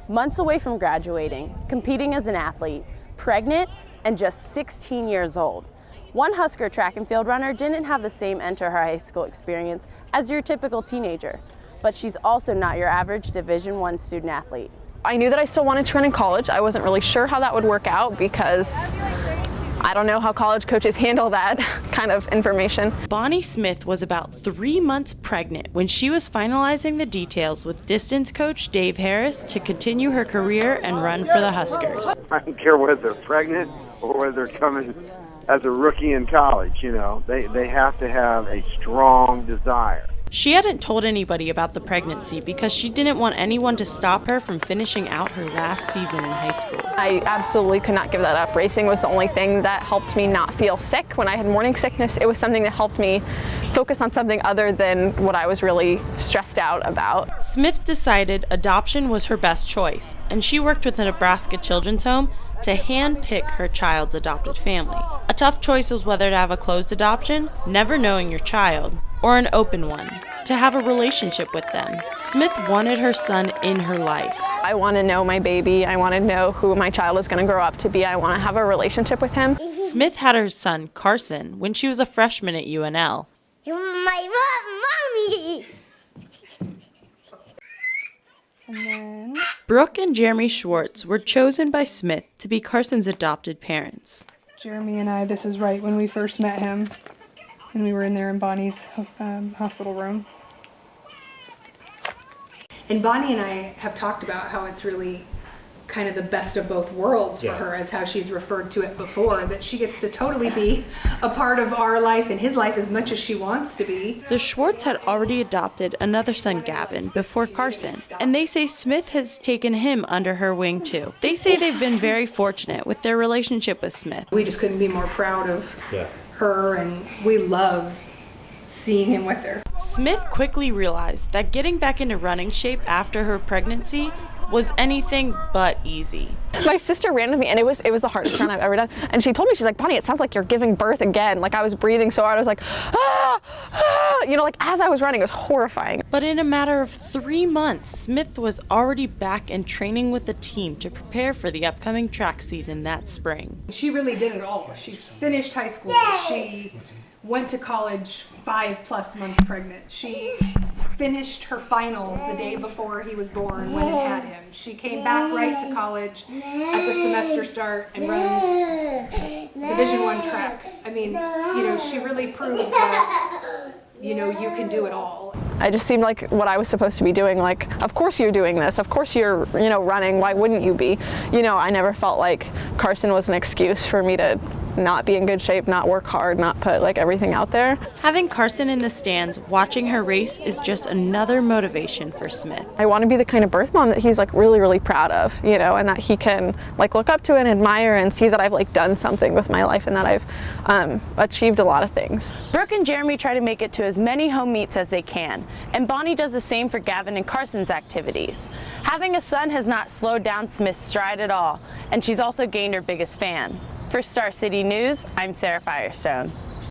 Months away from graduating, competing as an athlete, pregnant, and just 16 years old. One Husker track and field runner didn't have the same enter her high school experience as your typical teenager, but she's also not your average Division I student athlete. I knew that I still wanted to run in college. I wasn't really sure how that would work out because I don't know how college coaches handle that kind of information. Bonnie Smith was about 3 months pregnant when she was finalizing the details with distance coach Dave Harris to continue her career and run for the Huskers. I don't care whether they're pregnant or whether they're coming as a rookie in college, they have to have a strong desire. She hadn't told anybody about the pregnancy because she didn't want anyone to stop her from finishing out her last season in high school. I absolutely could not give that up. Racing was the only thing that helped me not feel sick. When I had morning sickness, it was something that helped me focus on something other than what I was really stressed out about. Smith decided adoption was her best choice, and she worked with a Nebraska children's home to hand-pick her child's adopted family. A tough choice was whether to have a closed adoption, never knowing your child, or an open one, to have a relationship with them. Smith wanted her son in her life. I want to know my baby. I want to know who my child is going to grow up to be. I want to have a relationship with him. Smith had her son, Carson, when she was a freshman at UNL. You're my mommy! And then Brooke and Jeremy Schwartz were chosen by Smith to be Carson's adopted parents. Jeremy and I, this is right when we first met him, and we were in there in Bonnie's hospital room. And Bonnie and I have talked about how it's really kind of the best of both worlds for her, as how she's referred to it before, that she gets to totally be a part of our life and his life as much as she wants to be. The Schwartz had already adopted another son, Gavin, before Carson, and they say Smith has taken him under her wing too. They say they've been very fortunate with their relationship with Smith. We just couldn't be more proud of her, and we love seeing him with her. Smith quickly realized that getting back into running shape after her pregnancy was anything but easy. My sister ran with me, and it was the hardest run I've ever done. And she told me, she's like, Bonnie, it sounds like you're giving birth again. Like, I was breathing so hard, I was like, ah, ah. Like as I was running, it was horrifying. But in a matter of 3 months, Smith was already back and training with the team to prepare for the upcoming track season that spring. She really did it all. She finished high school. She went to college 5+ months pregnant. She finished her finals the day before he was born, went and had him. She came back right to college at the semester start and runs Division I track. I mean, she really proved that, you can do it all. I just seemed like what I was supposed to be doing. Like, of course you're doing this. Of course you're, running. Why wouldn't you be? I never felt like Carson was an excuse for me to not be in good shape, not work hard, not put everything out there. Having Carson in the stands watching her race is just another motivation for Smith. I want to be the kind of birth mom that he's really, really proud of, and that he can look up to and admire and see that I've done something with my life and that I've achieved a lot of things. Brooke and Jeremy try to make it to as many home meets as they can, and Bonnie does the same for Gavin and Carson's activities. Having a son has not slowed down Smith's stride at all, and she's also gained her biggest fan. For Star City News, I'm Sarah Firestone.